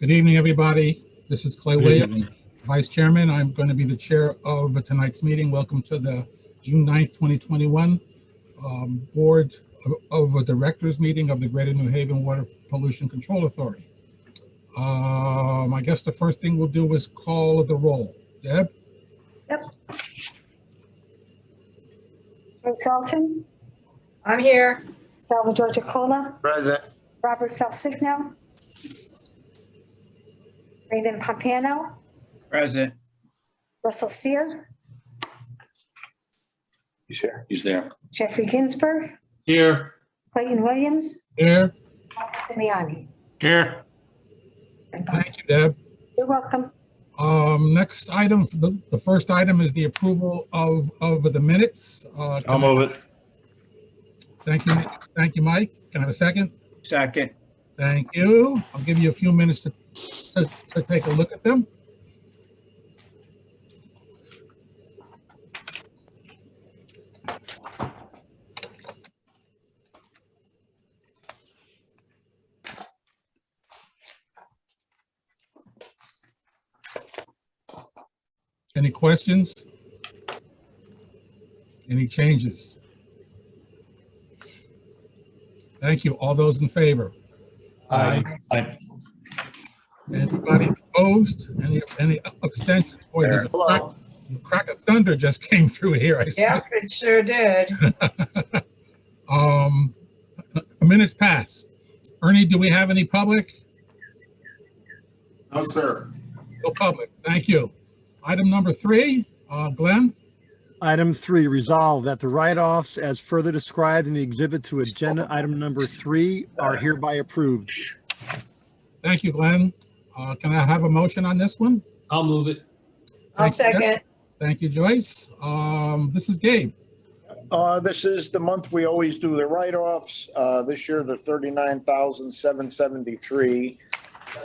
Good evening, everybody. This is Clay Williams, Vice Chairman. I'm going to be the chair of tonight's meeting. Welcome to the June 9th, 2021 Board of Directors meeting of the Greater New Haven Water Pollution Control Authority. I guess the first thing we'll do is call the roll. Deb? Yep. Joe Salton, I'm here. Salvador Giacola, Present. Robert Falsigno, Raymond Pompano, Present. Russell Sear, He's here. He's there. Jeffrey Ginsburg, Here. Clayton Williams, Here. Damiani. Here. Thank you, Deb. You're welcome. Next item, the first item is the approval of the minutes. I'll move it. Thank you. Thank you, Mike. Can I have a second? Second. Thank you. I'll give you a few minutes to take a look at them. Any questions? Any changes? Thank you. All those in favor? Aye. Anybody opposed? Any abstentions? Boy, there's a crack of thunder just came through here. I see. Yep, it sure did. Minutes pass. Ernie, do we have any public? No, sir. No public. Thank you. Item number 3, Glenn. Item 3, resolve that the write-offs as further described in the exhibit to agenda item number 3 are hereby approved. Thank you, Glenn. Can I have a motion on this one? I'll move it. I'll Thank you, second. Thank you, Joyce. This is Gabe. This is the month we always do the write-offs. This year, they're 39,773.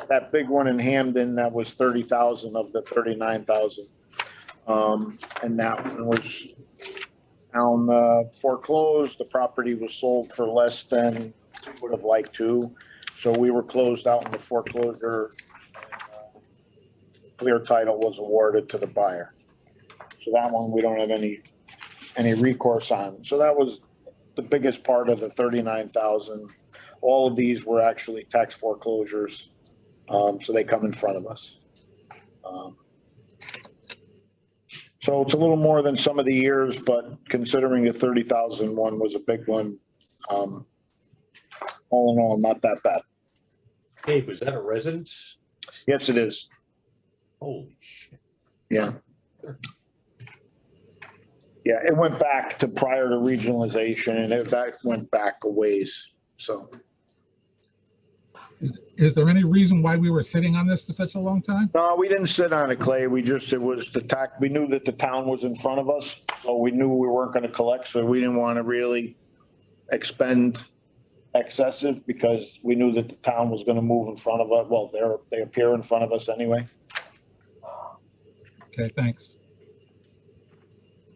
That big one in Hamden, that was 30,000 of the 39,000. And that one was foreclosed. The property was sold for less than we would have liked to. So we were closed out in the foreclosure. Clear title was awarded to the buyer. So that one, we don't have any recourse on. So that was the biggest part of the 39,000. All of these were actually tax foreclosures. So they come in front of us. So it's a little more than some of the years, but considering the 30,000 one was a big one, all in all, not that bad. Hey, was that a residence? Yes, it is. Holy shit. Yeah. Yeah, it went back to prior to regionalization, and that went back a ways, so. Is there any reason why we were sitting on this for such a long time? No, we didn't sit on it, Clay. It was we knew that the town was in front of us, so we knew we weren't gonna collect, so we didn't want to really expend excessive because we knew that the town was gonna move in front of us. Well, they appear in front of us anyway. Okay, thanks.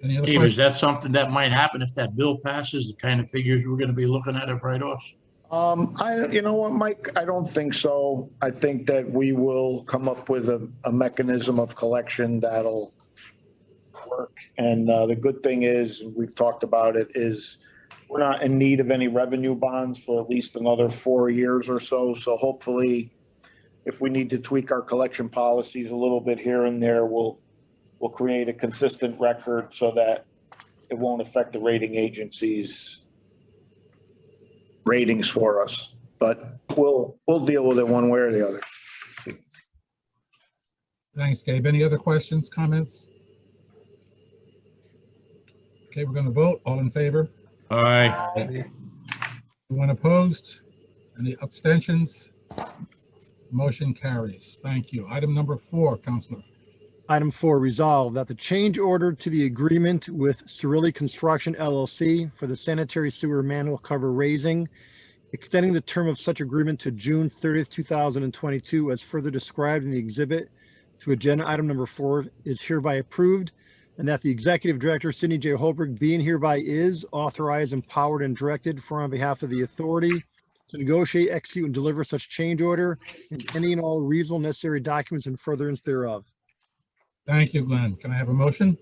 Any other Dave, is questions? that something that might happen if that bill passes, the kind of figures we're gonna be looking at write-offs? You know what, Mike? I don't think so. I think that we will come up with a mechanism of collection that'll work. And the good thing is, and we've talked about it, is we're not in need of any revenue bonds for at least another 4 years or so. So hopefully, if we need to tweak our collection policies a little bit here and there, we'll create a consistent record so that it won't affect the rating agencies' ratings for us, but we'll deal with it one way or the other. Thanks, Gabe. Any other questions, comments? Okay, we're going to vote. All in favor? Aye. Anyone opposed? Any abstentions? Motion carries. Thank you. Item number 4, Counselor. Item 4, resolve that the change order to the agreement with Cirilli Construction LLC for the sanitary sewer manhole cover raising, extending the term of such agreement to June 30th, 2022, as further described in the exhibit to agenda item number 4 is hereby approved, and that the executive director, Sidney J. Holbrook, being hereby is authorized, empowered, and directed for on behalf of the authority to negotiate, execute, and deliver such change order and any and all reasonable necessary documents in furtherance thereof. Thank you, Glenn. Can I have a motion?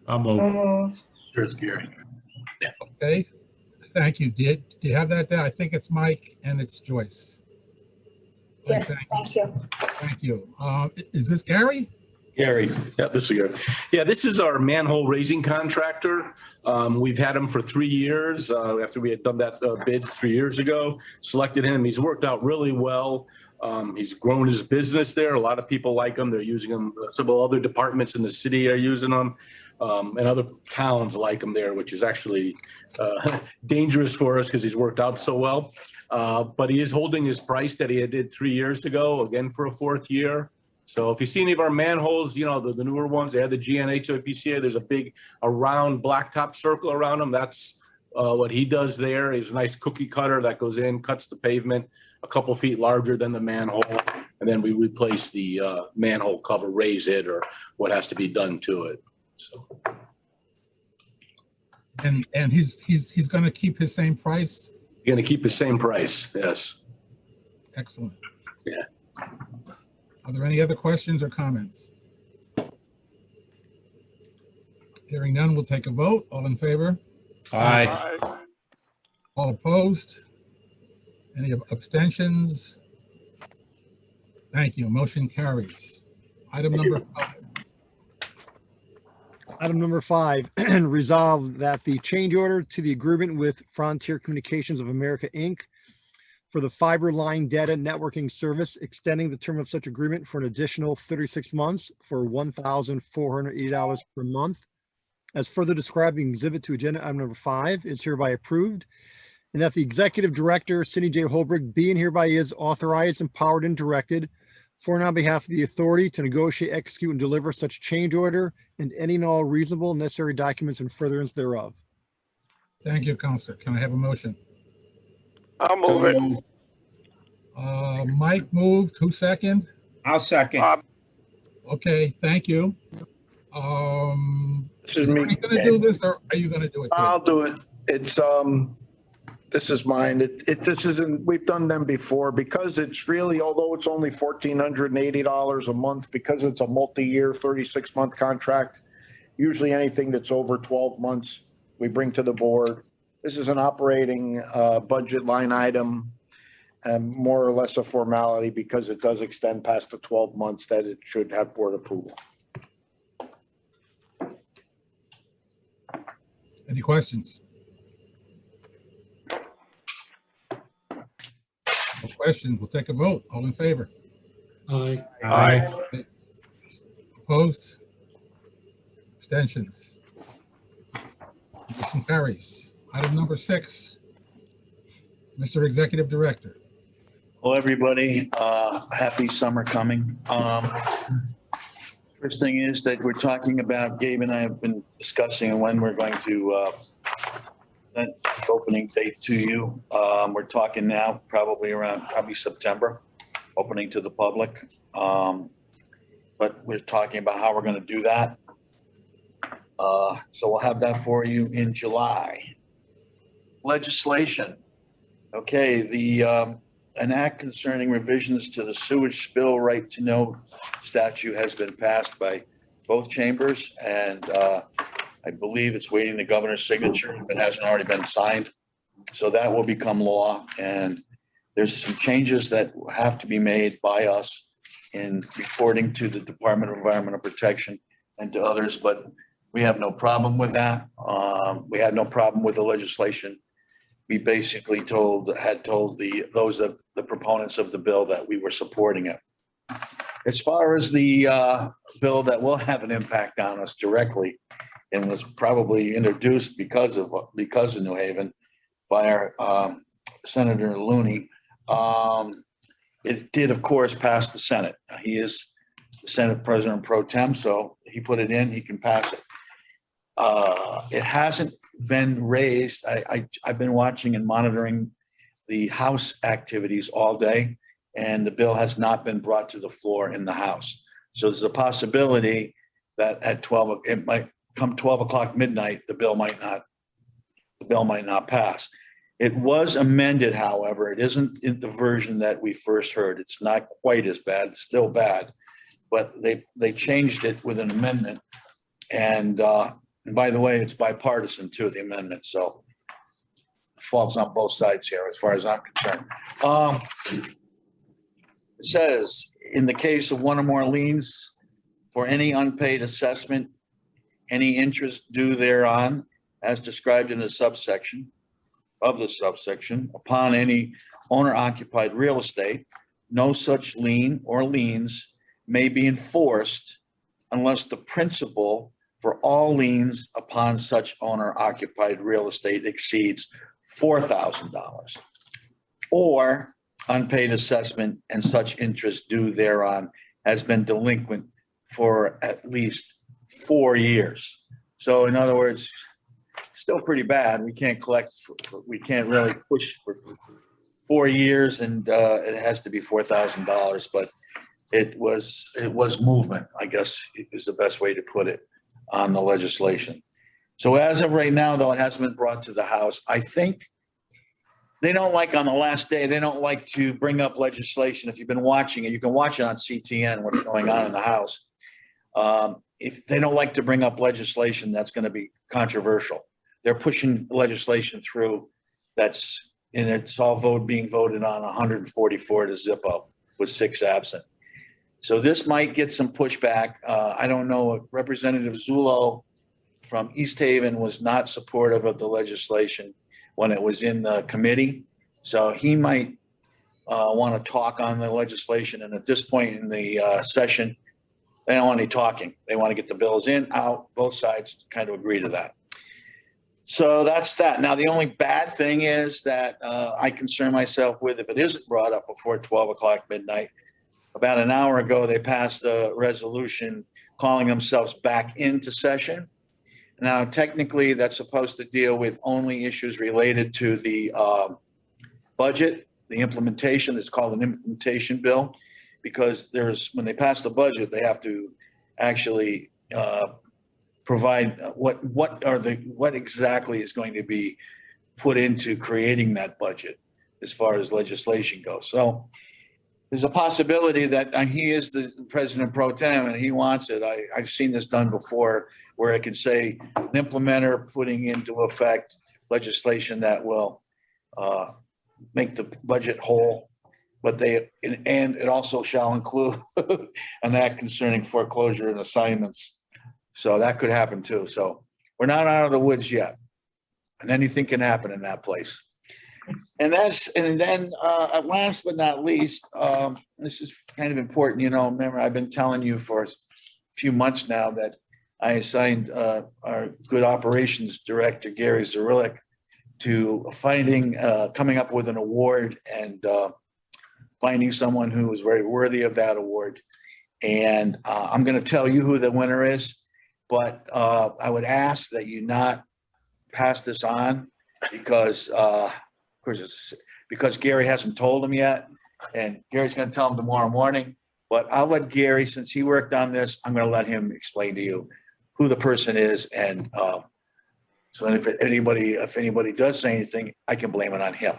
I'll So move. moved. Sure, it's Gary. Okay, thank you. Do you have that there? I think it's Mike and it's Joyce. Yes, thank you. Thank you. Is this Gary? Gary, yeah, this is Gary. Yeah, this is our manhole raising contractor. We've had him for 3 years. After we had done that bid 3 years ago, selected him. He's worked out really well. He's grown his business there. A lot of people like him. They're using him. Several other departments in the city are using him. And other towns like him there, which is actually dangerous for us because he's worked out so well. But he is holding his price that he did 3 years ago, again for a 4th year. So if you see any of our manholes, you know, the newer ones, they have the GNHWPCA. There's a round blacktop circle around them. That's what he does there. He's a nice cookie cutter that goes in, cuts the pavement a couple feet larger than the manhole. And then we replace the manhole cover, raise it, or what has to be done to it. So. And he's going to keep his same price? You're going to keep the same price, yes. Excellent. Yeah. Are there any other questions or comments? Hearing none, we'll take a vote. All in favor? Aye. All opposed? Any abstentions? Thank you. Motion carries. Item number 5. Item number 5, resolve that the change order to the agreement with Frontier Communications of America, Inc. for the fiber line data networking service, extending the term of such agreement for an additional 36 months for $1,480 per month. As further described in exhibit to agenda item number 5 is hereby approved, and that the executive director, Cindy J. Holbrook, be and hereby is authorized, empowered, and directed for and on behalf of the authority to negotiate, execute, and deliver such change order and any and all reasonable necessary documents in furtherance thereof. Thank you, Counselor. Can I have a motion? I'll move it. Mike moved. Who second? I'll second. Okay, thank you. This is Are me. you going to do this or are you going to do it? I'll do it. It's, this is mine. This isn't, we've done them before because it's really, although it's only $1,480 a month, because it's a multi-year 36-month contract, usually anything that's over 12 months, we bring to the board. This is an operating budget line item and more or less a formality because it does extend past the 12 months that it should have board approval. Any questions? No questions. We'll take a vote. All in favor? Aye. Aye. Opposed? Abstentions? Motion carries. Item number 6. Mr. Executive Director. Hello, everybody. Happy summer coming. First thing is that we're talking about, Gabe and I have been discussing when we're going to present the opening date to you. We're talking now probably September, opening to the public. But we're talking about how we're going to do that. So we'll have that for you in July. Legislation. Okay, an act concerning revisions to the sewage spill right to know statute has been passed by both chambers, and I believe it's waiting the governor's signature if it hasn't already been signed. So that will become law, and there's some changes that have to be made by us in reporting to the Department of Environmental Protection and to others, but we have no problem with that. We had no problem with the legislation. We basically had told the proponents of the bill that we were supporting it. As far as the bill that will have an impact on us directly and was probably introduced because of New Haven by our Senator Looney, it did, of course, pass the Senate. He is the Senate President pro tem, so he put it in, he can pass it. It hasn't been raised. I've been watching and monitoring the House activities all day, and the bill has not been brought to the floor in the House. So there's a possibility that at 12, it might come 12 o'clock midnight, the bill might not pass. It was amended, however. It isn't in the version that we first heard. It's not quite as bad, it's still bad. But they changed it with an amendment. And by the way, it's bipartisan too, the amendment, so it falls on both sides here as far as I'm concerned. It says, in the case of one or more liens for any unpaid assessment, any interest due thereon, as described in the subsection, upon any owner-occupied real estate, no such lien or liens may be enforced unless the principal for all liens upon such owner-occupied real estate exceeds $4,000, or unpaid assessment and such interest due thereon has been delinquent for at least 4 years. So in other words, still pretty bad. We can't collect, we can't really push for 4 years, and it has to be $4,000, but it was movement, I guess is the best way to put it, on the legislation. So as of right now, though, it hasn't been brought to the House. I think they don't like, on the last day, they don't like to bring up legislation. If you've been watching it, you can watch it on CTN, what's going on in the House. If they don't like to bring up legislation that's going to be controversial, they're pushing legislation through that's, and it's all being voted on 144 to Zippo with 6 absent. So this might get some pushback. I don't know, Representative Zullo from East Haven was not supportive of the legislation when it was in the committee. So he might want to talk on the legislation. And at this point in the session, they don't want any talking. They want to get the bills in, out, both sides kind of agree to that. So that's that. Now, the only bad thing is that I concern myself with, if it isn't brought up before 12 o'clock midnight, about an hour ago, they passed a resolution calling themselves back into session. Now, technically, that's supposed to deal with only issues related to the budget, the implementation. It's called an implementation bill, because when they pass the budget, they have to actually provide what exactly is going to be put into creating that budget as far as legislation goes. So there's a possibility that he is the president pro tem and he wants it. I've seen this done before, where it could say an implementer putting into effect legislation that will make the budget whole, but and it also shall include an act concerning foreclosure and assignments. So that could happen too. So we're not out of the woods yet, and anything can happen in that place. And then last but not least, this is kind of important. You know, remember, I've been telling you for a few months now that I assigned our good operations director, Gary Zarillik, to coming up with an award and finding someone who is very worthy of that award. And I'm going to tell you who the winner is, but I would ask that you not pass this on because Gary hasn't told him yet, and Gary's going to tell him tomorrow morning. But I'll let Gary, since he worked on this, I'm going to let him explain to you who the person is, and so if anybody does say anything, I can blame it on him.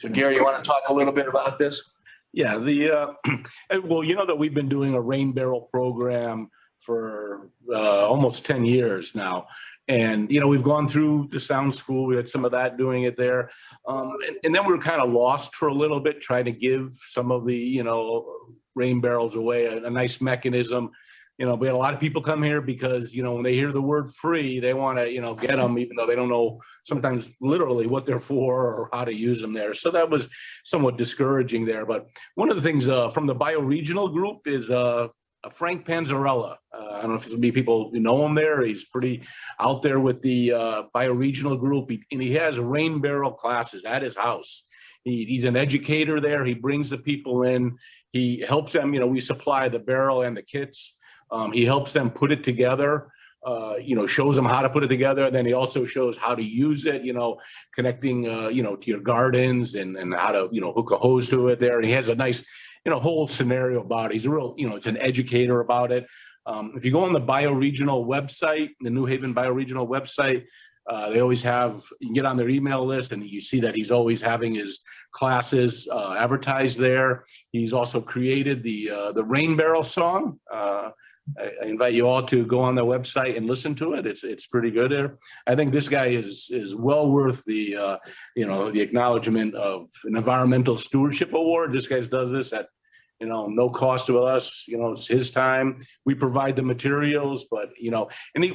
So Gary, you want to talk a little bit about this? Yeah, well, you know that we've been doing a rain barrel program for almost 10 years now. And, you know, we've gone through the sound school. We had some of that doing it there. And then we were kind of lost for a little bit, trying to give some of the, you know, rain barrels away, a nice mechanism. You know, we had a lot of people come here because, you know, when they hear the word free, they want to, you know, get them, even though they don't know sometimes literally what they're for or how to use them there. So that was somewhat discouraging there. But one of the things from the bioregional group is Frank Panzarella. I don't know if there'll be people who know him there. He's pretty out there with the bioregional group. And he has rain barrel classes at his house. He's an educator there. He brings the people in. He helps them, you know, we supply the barrel and the kits. He helps them put it together, you know, shows them how to put it together. And then he also shows how to use it, you know, connecting, you know, to your gardens and how to, you know, hook a hose to it there. And he has a nice, you know, whole scenario about it. He's a real, you know, it's an educator about it. If you go on the bioregional website, the New Haven bioregional website, They always have, you can get on their email list and you see that he's always having his classes advertised there. He's also created the Rain Barrel song. I invite you all to go on their website and listen to it. It's pretty good there. I think this guy is well worth the the acknowledgement of an environmental stewardship award. This guy does this at no cost to us. It's his time. We provide the materials, but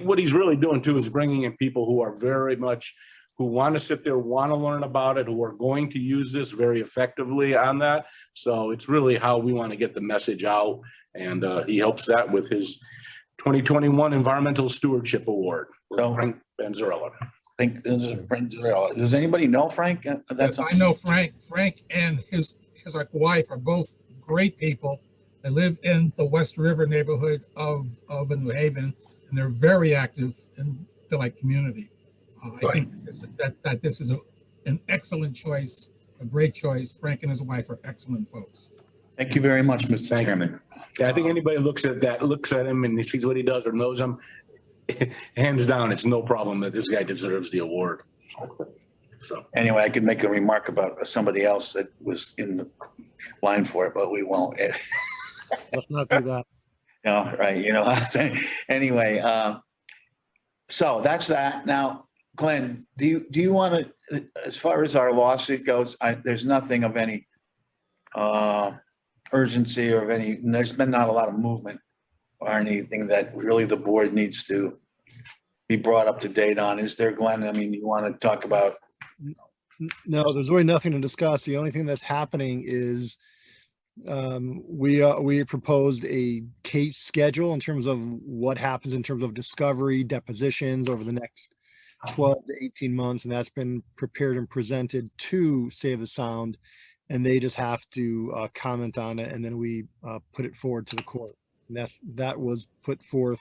what he's really doing too is bringing in people who are very much who want to sit there, want to learn about it, who are going to use this very effectively on that. So it's really how we want to get the message out. And he helps that with his 2021 Environmental Stewardship Award. So Frank Benzarella. Does anybody know Frank? Yes, I know Frank. Frank and his wife are both great people. They live in the West River neighborhood of New Haven, and they're very active in the community. I think that this is an excellent choice, a great choice. Frank and his wife are excellent folks. Thank you very much, Mr. Chairman. Yeah, I think anybody looks at him and he sees what he does or knows him, hands down, it's no problem that this guy deserves the award. So Anyway, I could make a remark about somebody else that was in the line for it, but we won't. Let's not do that. No, right, anyway, so that's that. Now, Glenn, do you want to, as far as our lawsuit goes, there's nothing of any urgency or of any, there's been not a lot of movement or anything that really the board needs to be brought up to date on. Is there, Glenn? I mean, you want to talk about? No, there's really nothing to discuss. The only thing that's happening is we proposed a case schedule in terms of what happens in terms of discovery, depositions over the next 12 to 18 months, and that's been prepared and presented to Save the Sound, and they just have to comment on it, and then we put it forward to the court. And that was put forth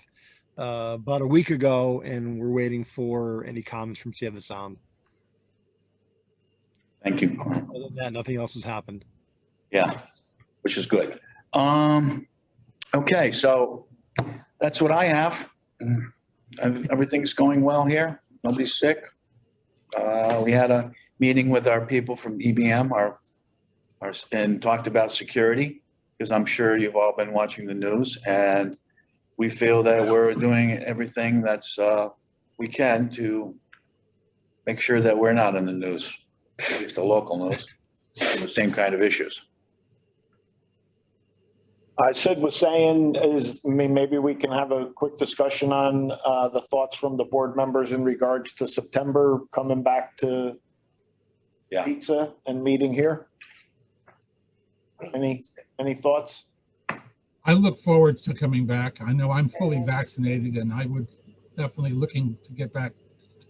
about a week ago, and we're waiting for any comments from Save the Sound. Thank you. Other than that, nothing else has happened. Yeah, which is good. Okay, so that's what I have. Everything's going well here. Nobody's sick. We had a meeting with our people from EBM, and talked about security, because I'm sure you've all been watching the news, and we feel that we're doing everything that's we can to make sure that we're not in the news, at least the local news, the same kind of issues. Sid was saying maybe we can have a quick discussion on the thoughts from the board members in regards to September coming back to pizza and meeting here. Any thoughts? I look forward to coming back. I know I'm fully vaccinated, and I would definitely looking to get back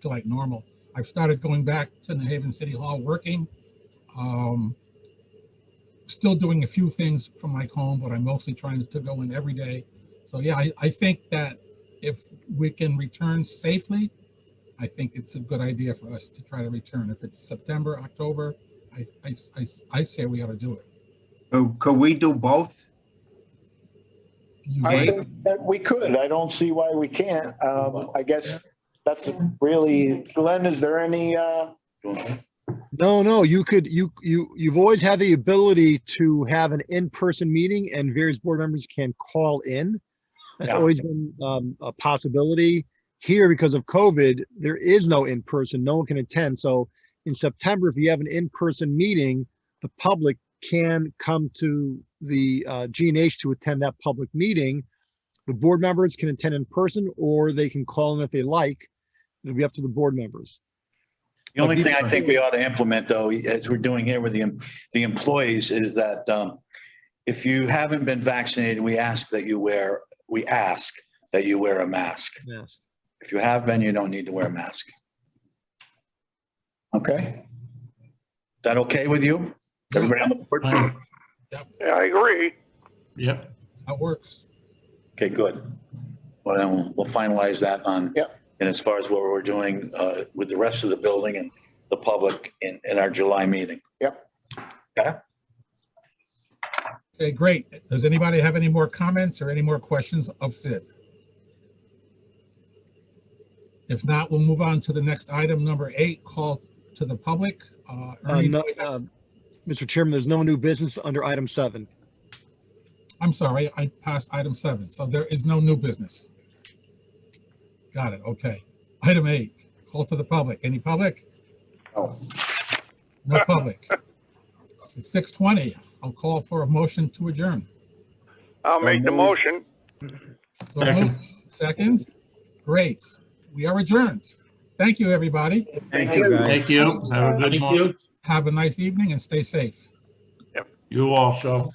to like normal. I've started going back to New Haven City Hall working. Still doing a few things from my home, but I'm mostly trying to go in every day. So yeah, I think that if we can return safely, I think it's a good idea for us to try to return. If it's September, October, I say we ought to do it. Could we do both? I think that we could. I don't see why we can't. I guess that's really, Glenn, is there any? No, you've always had the ability to have an in-person meeting, and various board members can call in. That's always been a possibility. Here, because of COVID, there is no in-person, no one can attend. So in September, if you have an in-person meeting, the public can come to the GNH to attend that public meeting. The board members can attend in person, or they can call in if they like. It'll be up to the board members. The only thing I think we ought to implement, though, as we're doing here with the employees, is that if you haven't been vaccinated, we ask that you wear a mask. Yes. If you have been, you don't need to wear a mask. Okay? Is that okay with you? Everybody on the board? Yep. Yeah, I agree. Yep. That works. Okay, good. Well, then we'll finalize that on. Yep. And as far as what we're doing with the rest of the building and the public in our July meeting. Yep. Okay. Okay, great. Does anybody have any more comments or any more questions of Sid? If not, we'll move on to the next item, number 8, call to the public. Ernie, No, Mr. Chairman, there's no new business under item 7. I'm sorry, I passed item 7, so there is no new business. Got it, okay. Item 8, call to the public. Any public? Oh. No public. It's 6:20. I'll call for a motion to adjourn. I'll make the motion. So Second. moved. Second? Great. We are adjourned. Thank you, everybody. Thank you, guys. Thank you. Have a good Thank one. you. Have a nice evening and stay safe. You also.